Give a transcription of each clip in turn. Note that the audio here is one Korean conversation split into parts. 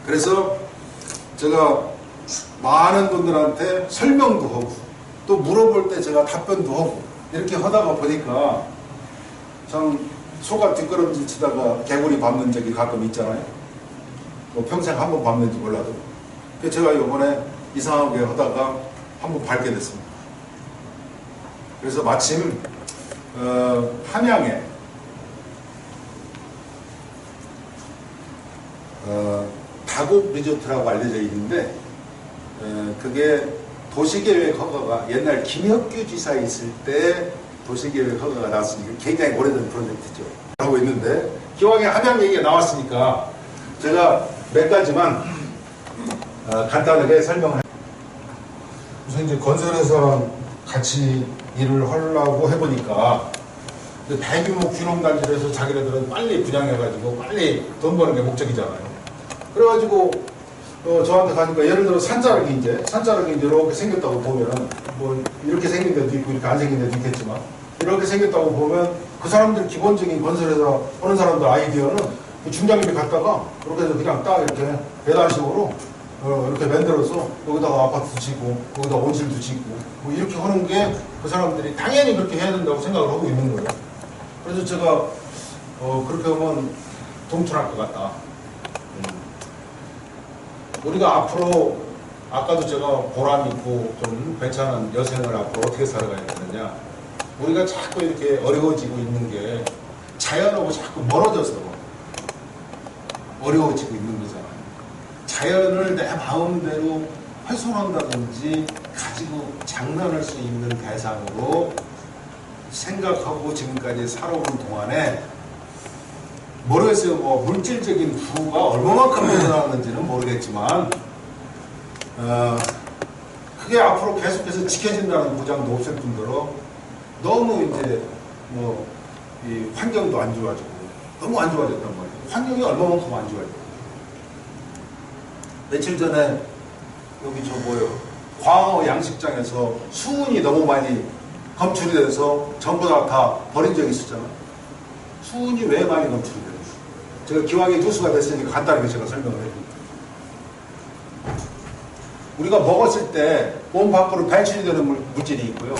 그래서 제가 많은 분들한테 설명도 하고 또 물어볼 때 제가 답변도 하고 이렇게 하다가 보니까 참 소가 뒷걸음질 치다가 개구리 밟는 적이 가끔 있잖아요. 뭐 평생 한 번 밟는지 몰라도. 그래서 제가 이번에 이상하게 하다가 한 번 밟게 됐습니다. 그래서 마침 함양에 다곡 리조트라고 알려져 있는데 그게 도시계획 허가가 옛날 김혁규 지사 있을 때 도시계획 허가가 나왔으니까 굉장히 오래된 프로젝트죠. 하고 있는데 기왕에 함양 얘기가 나왔으니까 제가 몇 가지만 간단하게 설명을 우선 이제 건설회사랑 같이 일을 하려고 해보니까 대규모 귀농단지를 해서 자기네들은 빨리 분양해가지고 빨리 돈 버는 게 목적이잖아요. 그래가지고 저한테 가니까 예를 들어 산자락이 이제 이렇게 생겼다고 보면 뭐 이렇게 생긴 데도 있고 이렇게 안 생긴 데도 있겠지만 이렇게 생겼다고 보면 그 사람들 기본적인 건설회사 하는 사람들 아이디어는 중장비 갖다가 그렇게 해서 그냥 딱 이렇게 배달식으로 이렇게 만들어서 여기다가 아파트도 짓고 거기다 온실도 짓고 뭐 이렇게 하는 게 그 사람들이 당연히 그렇게 해야 된다고 생각을 하고 있는 거예요. 그래서 제가 그렇게 하면 동투할 것 같다. 우리가 앞으로 아까도 제가 보람 있고 좀 괜찮은 여생을 앞으로 어떻게 살아가야 되느냐. 우리가 자꾸 이렇게 어려워지고 있는 게 자연하고 자꾸 멀어져서 어려워지고 있는 거잖아요. 자연을 내 마음대로 훼손한다든지 가지고 장난할 수 있는 대상으로 생각하고 지금까지 살아온 동안에 모르겠어요. 뭐 물질적인 부가 얼마만큼 늘어나는지는 모르겠지만 그게 앞으로 계속해서 지켜진다는 보장도 없을 뿐더러 너무 이제 뭐 이 환경도 안 좋아지고 너무 안 좋아졌단 말이에요. 환경이 얼마만큼 안 좋아지고 며칠 전에 여기 저 뭐예요? 광어 양식장에서 수은이 너무 많이 검출이 돼서 전부 다 버린 적이 있었잖아요. 수은이 왜 많이 검출이 돼요? 제가 기왕에 뉴스가 됐으니까 간단하게 제가 설명을 해드릴게요. 우리가 먹었을 때 몸 밖으로 배출이 되는 물질이 있고요.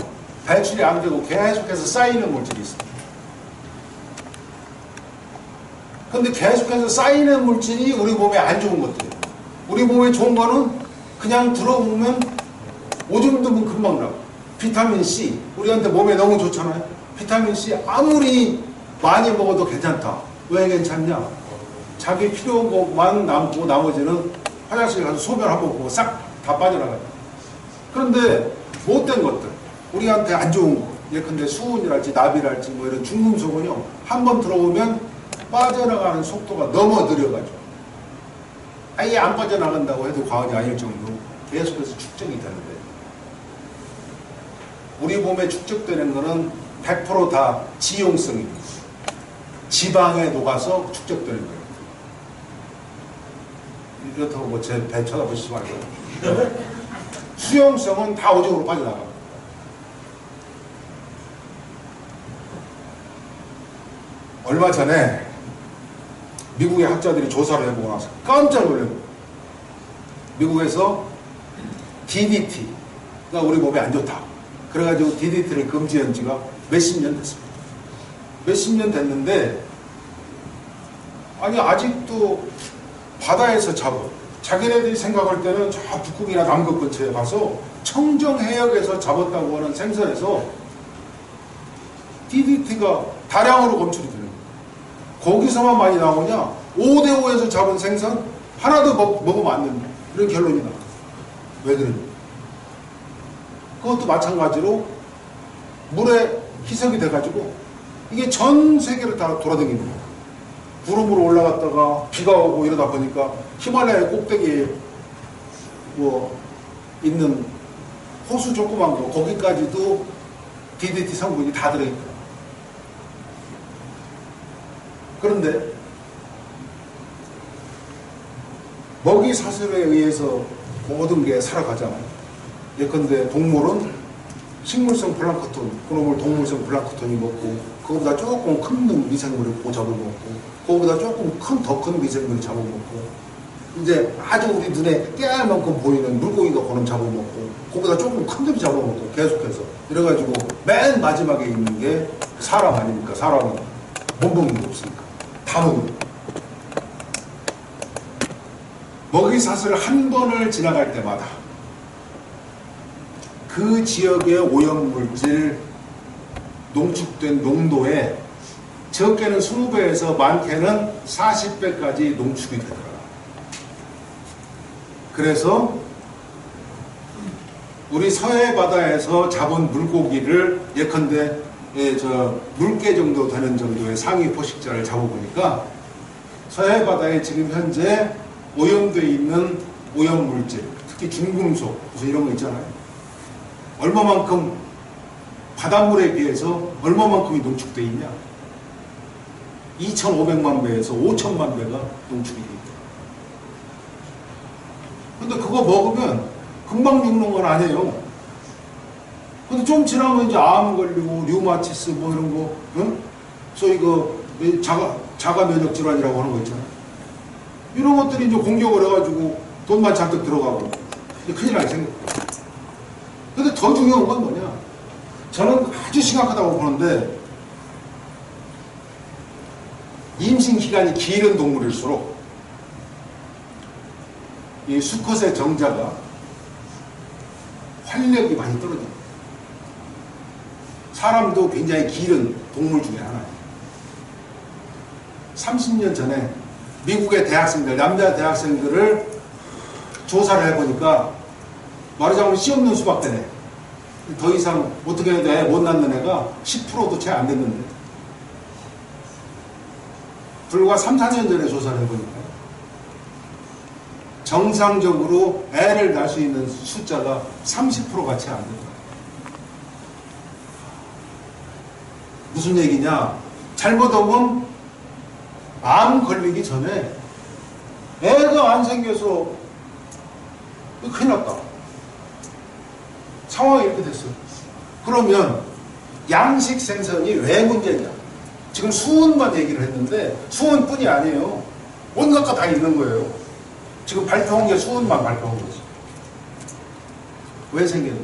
배출이 안 되고 계속해서 쌓이는 물질이 있습니다. 근데 계속해서 쌓이는 물질이 우리 몸에 안 좋은 것들이에요. 우리 몸에 좋은 거는 그냥 들어보면 오줌 두면 금방 나고 비타민 C 우리한테 몸에 너무 좋잖아요. 비타민 C 아무리 많이 먹어도 괜찮다. 왜 괜찮냐? 자기 필요한 것만 남고 나머지는 화장실 가서 소변 한번 보고 싹 다 빠져나가요. 그런데 못된 것들 우리한테 안 좋은 거 예컨대 수은이랄지 나비랄지 뭐 이런 중금속은요 한번 들어오면 빠져나가는 속도가 너무 느려가지고 아예 안 빠져나간다고 해도 과언이 아닐 정도로 계속해서 축적이 되는데 우리 몸에 축적되는 거는 100% 다 지용성입니다. 지방에 녹아서 축적되는 거예요. 이렇다고 뭐 제 배 쳐다보시지 말고요. 수용성은 다 오줌으로 빠져나가요. 얼마 전에 미국의 학자들이 조사를 해보고 나서 깜짝 놀래요. 미국에서 DDT가 우리 몸에 안 좋다. 그래가지고 DDT를 금지한 지가 몇십 년 됐습니다. 몇십 년 됐는데 아니 아직도 바다에서 잡아 자기네들이 생각할 때는 저 북극이나 남극 근처에 가서 청정해역에서 잡았다고 하는 생선에서 DDT가 다량으로 검출이 되는 거예요. 거기서만 많이 나오냐? 5대5에서 잡은 생선 하나도 먹으면 안 된다. 이런 결론이 나와요. 왜 그러냐? 그것도 마찬가지로 물에 희석이 돼가지고 이게 전 세계를 다 돌아다니는 거예요. 구름으로 올라갔다가 비가 오고 이러다 보니까 히말라야 꼭대기에 뭐 있는 호수 조그만 거 거기까지도 DDT 성분이 다 들어있다. 그런데 먹이 사슬에 의해서 모든 게 살아가잖아요. 예컨대 동물은 식물성 플랑크톤, 그놈을 동물성 플랑크톤이 먹고 그거보다 조금 큰 미생물을 잡아먹고 그거보다 조금 더 큰 미생물이 잡아먹고 이제 아주 우리 눈에 깨알 만큼 보이는 물고기가 그놈 잡아먹고, 그거보다 조금 큰 놈이 잡아먹고, 계속해서. 이래가지고, 맨 마지막에 있는 게 사람 아닙니까? 사람은 못 먹는 게 없으니까. 다 먹는. 먹이사슬 한 번을 지나갈 때마다 그 지역의 오염물질 농축된 농도에 적게는 20배에서 많게는 40배까지 농축이 되더라. 그래서 우리 서해 바다에서 잡은 물고기를 예컨대 물개 정도 되는 정도의 상위 포식자를 잡아보니까 서해 바다에 지금 현재 오염되어 있는 오염물질, 특히 중금속, 무슨 이런 거 있잖아요. 얼마만큼 바닷물에 비해서 얼마만큼이 농축되어 있냐? 2,500만 배에서 5,000만 배가 농축이 됩니다. 근데 그거 먹으면 금방 죽는 건 아니에요. 근데 좀 지나면 이제 암 걸리고 류마티스 뭐 이런 거, 응? 소위 그 자가 면역 질환이라고 하는 거 있잖아요. 이런 것들이 이제 공격을 해가지고 돈만 잔뜩 들어가고 큰일 나게 생겼고. 근데 더 중요한 건 뭐냐? 저는 아주 심각하다고 보는데, 임신 기간이 길은 동물일수록 이 수컷의 정자가 활력이 많이 떨어집니다. 사람도 굉장히 길은 동물 중에 하나예요. 30년 전에 미국의 대학생들, 남자 대학생들을 조사를 해보니까 말하자면 씨 없는 수박대네. 더 이상 어떻게 해도 애 못 낳는 애가 10%도 채 안 됐는데, 불과 3, 4년 전에 조사를 해보니까 정상적으로 애를 낳을 수 있는 숫자가 30%가 채 안 된다. 무슨 얘기냐? 잘못하면 암 걸리기 전에 애가 안 생겨서 큰일 났다. 상황이 이렇게 됐어요. 그러면 양식 생선이 왜 문제냐? 지금 수온만 얘기를 했는데 수온뿐이 아니에요. 온갖 거 다 있는 거예요. 지금 발표한 게 수온만 발표한 거지. 왜 생겼냐?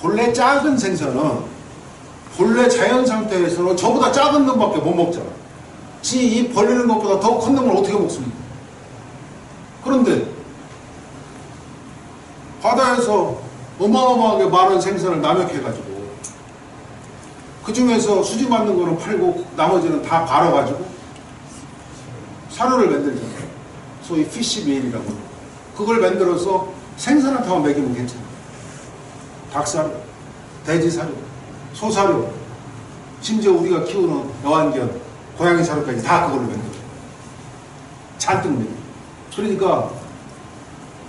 본래 작은 생선은 본래 자연 상태에서는 저보다 작은 놈밖에 못 먹잖아. 지 입 벌리는 것보다 더 큰 놈을 어떻게 먹습니까? 그런데 바다에서 어마어마하게 많은 생선을 남획해가지고 그 중에서 수지 맞는 거는 팔고 나머지는 다 갈아가지고 사료를 만들잖아요. 소위 피쉬메일이라고. 그걸 만들어서 생선한테만 먹이면 괜찮아요. 닭사료, 돼지사료, 소사료, 심지어 우리가 키우는 여완견, 고양이 사료까지 다 그걸로 만들어요. 잔뜩 먹여요. 그러니까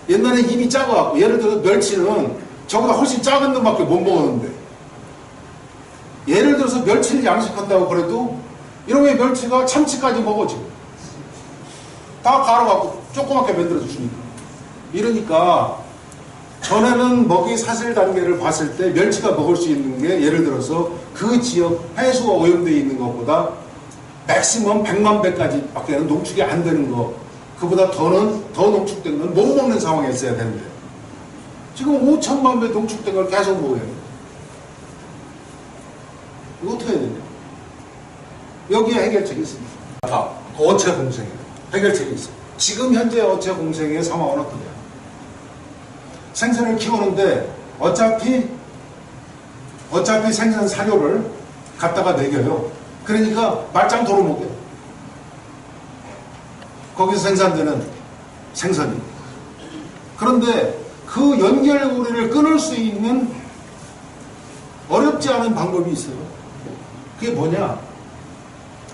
옛날에 입이 작아갖고, 예를 들어 멸치는 저보다 훨씬 작은 놈밖에 못 먹었는데, 예를 들어서 멸치를 양식한다고 그래도 이놈의 멸치가 참치까지 먹어 지금. 다 갈아갖고 조그맣게 만들어서 주니까. 이러니까 전에는 먹이 사슬 단계를 봤을 때 멸치가 먹을 수 있는 게 예를 들어서 그 지역 해수가 오염되어 있는 것보다 맥시멈 100만 배까지 밖에는 농축이 안 되는 거, 그보다 더 농축된 건 못 먹는 상황에 있어야 되는데 지금 5천만 배 농축된 걸 계속 먹어요. 이거 어떻게 해야 되냐? 여기에 해결책이 있습니다. 어체 공생에 해결책이 있어요. 지금 현재 어체 공생의 상황은 어떠냐? 생선을 키우는데 어차피 생선 사료를 갖다가 먹여요. 그러니까 말짱 도로 먹여요. 거기서 생산되는 생선이. 그런데 그 연결고리를 끊을 수 있는 어렵지 않은 방법이 있어요. 그게 뭐냐?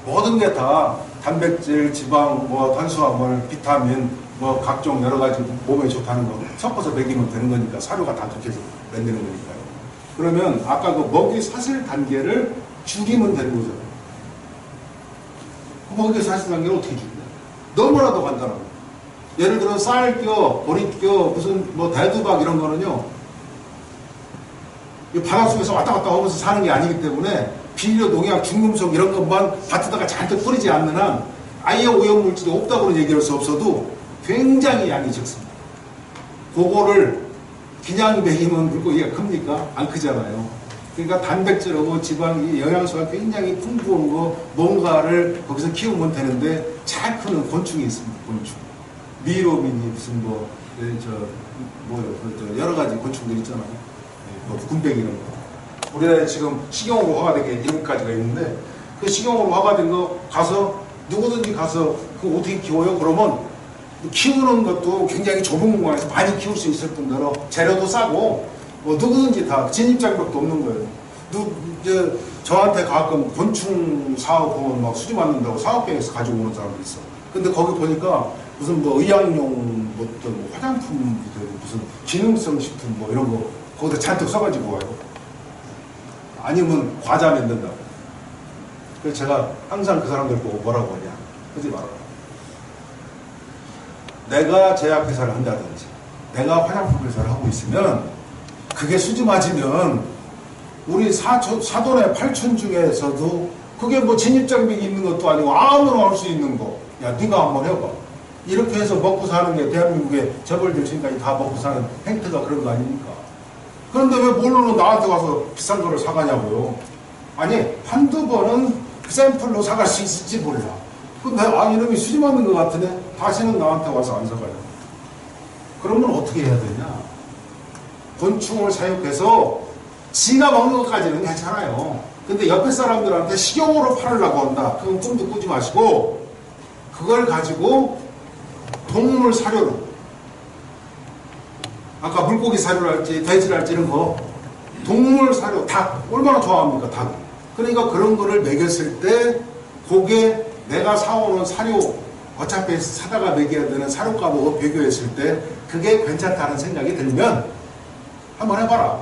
모든 게 다 단백질, 지방, 탄수화물, 비타민, 각종 여러 가지 몸에 좋다는 거 섞어서 먹이면 되는 거니까, 사료가 다 그렇게 해서 만드는 거니까요. 그러면 아까 그 먹이 사슬 단계를 줄이면 되는 거잖아요. 그 먹이 사슬 단계를 어떻게 줄이냐? 너무나도 간단하고. 예를 들어 쌀겨, 보릿겨, 무슨 대두박 이런 거는요, 바닷속에서 왔다 갔다 하면서 사는 게 아니기 때문에 비료, 농약, 중금속 이런 것만 밭에다가 잔뜩 뿌리지 않는 한 아예 오염물질이 없다고는 얘기할 수 없어도 굉장히 양이 적습니다. 그거를 그냥 먹이면 물고기가 큽니까? 안 크잖아요. 그러니까 단백질하고 지방이 영양소가 굉장히 풍부한 거 뭔가를 거기서 키우면 되는데 잘 크는 곤충이 있습니다. 곤충. 미로미니 무슨 여러 가지 곤충들 있잖아요. 뭐 군뱅이 이런 거. 우리나라에 지금 식용으로 허가된 게 7가지가 있는데 그 식용으로 허가된 거 가서 누구든지 가서 그거 어떻게 키워요? 그러면 키우는 것도 굉장히 좁은 공간에서 많이 키울 수 있을 뿐더러 재료도 싸고 뭐 누구든지 다 진입장벽도 없는 거예요. 저한테 가끔 곤충 사업하면 막 수지 맞는다고 사업계에서 가지고 오는 사람도 있어. 근데 거기 보니까 무슨 뭐 의약용 뭐 화장품 무슨 기능성 식품 뭐 이런 거 거기다 잔뜩 써가지고 와요. 아니면 과자 만든다. 그래서 제가 항상 그 사람들 보고 뭐라고 하냐. 그러지 말아라. 내가 제약회사를 한다든지 내가 화장품 회사를 하고 있으면 그게 수지 맞으면 우리 사돈의 8천 중에서도 그게 뭐 진입장벽이 있는 것도 아니고 아무나 할 수 있는 거. 야, 네가 한번 해봐. 이렇게 해서 먹고 사는 게 대한민국의 재벌들 지금까지 다 먹고 사는 행태가 그런 거 아닙니까? 그런데 왜 모르는 나한테 와서 비싼 거를 사가냐고요. 아니, 한두 번은 그 샘플로 사갈 수 있을지 몰라. 근데 이놈이 수지 맞는 것 같으네. 다시는 나한테 와서 안 사가요. 그러면 어떻게 해야 되냐? 곤충을 사육해서 지가 먹는 것까지는 괜찮아요. 근데 옆에 사람들한테 식용으로 팔으려고 한다. 그건 꿈도 꾸지 마시고 그걸 가지고 동물 사료로 아까 물고기 사료랄지 돼지랄지 이런 거 동물 사료 닭 얼마나 좋아합니까? 닭. 그러니까 그런 거를 먹였을 때 그게 내가 사오는 사료 어차피 사다가 먹여야 되는 사료값하고 비교했을 때 그게 괜찮다는 생각이 들면 한번 해봐라.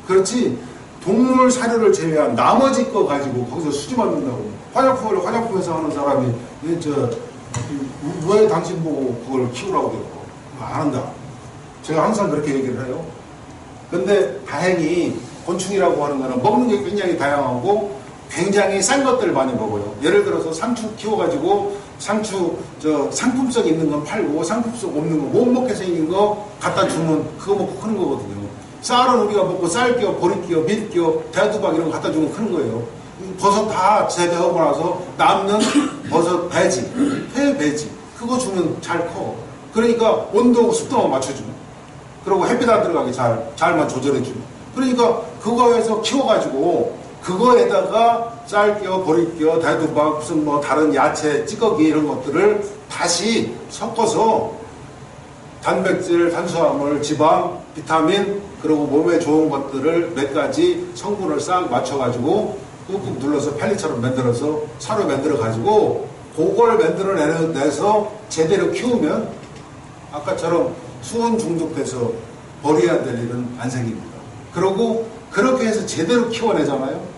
그렇지 동물 사료를 제외한 나머지 거 가지고 거기서 수지 맞는다고 화장품을 화장품에서 하는 사람이 왜 당신 보고 그걸 키우라고 그랬고 안 한다. 제가 항상 그렇게 얘기를 해요. 근데 다행히 곤충이라고 하는 거는 먹는 게 굉장히 다양하고 굉장히 싼 것들을 많이 먹어요. 예를 들어서 상추 키워가지고 상추 상품성 있는 건 팔고 상품성 없는 거 못 먹게 생긴 거 갖다 주면 그거 먹고 크는 거거든요. 쌀은 우리가 먹고 쌀겨, 보리겨, 밀겨, 대두박 이런 거 갖다 주면 크는 거예요. 버섯 다 재배하고 나서 남는 버섯 배지, 회 배지 그거 주면 잘 커. 그러니까 온도하고 습도만 맞춰주면 그리고 햇빛 안 들어가게 잘만 조절해주면 그러니까 그거에서 키워가지고 그거에다가 쌀겨, 보리겨, 대두박 무슨 뭐 다른 야채, 찌꺼기 이런 것들을 다시 섞어서 단백질, 탄수화물, 지방, 비타민 그리고 몸에 좋은 것들을 몇 가지 성분을 싹 맞춰가지고 꾹꾹 눌러서 펠리처럼 만들어서 사료 만들어가지고 그걸 만들어내서 제대로 키우면 아까처럼 수은 중독돼서 버려야 될 일은 안 생깁니다. 그리고 그렇게 해서 제대로 키워내잖아요.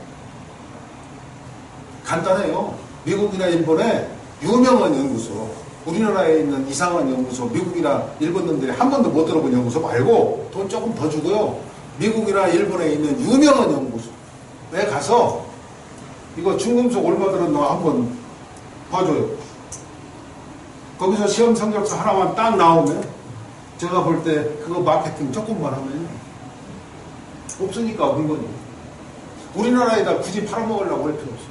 간단해요. 미국이나 일본에 유명한 연구소 우리나라에 있는 이상한 연구소 미국이나 일본 놈들이 한 번도 못 들어본 연구소 말고 돈 조금 더 주고요. 미국이나 일본에 있는 유명한 연구소에 가서 이거 중금속 얼마 들었나 한번 봐줘요. 거기서 시험 성적서 하나만 딱 나오면 제가 볼 때 그거 마케팅 조금만 하면 없으니까 물건이 우리나라에다 굳이 팔아먹으려고 할 필요 없어요.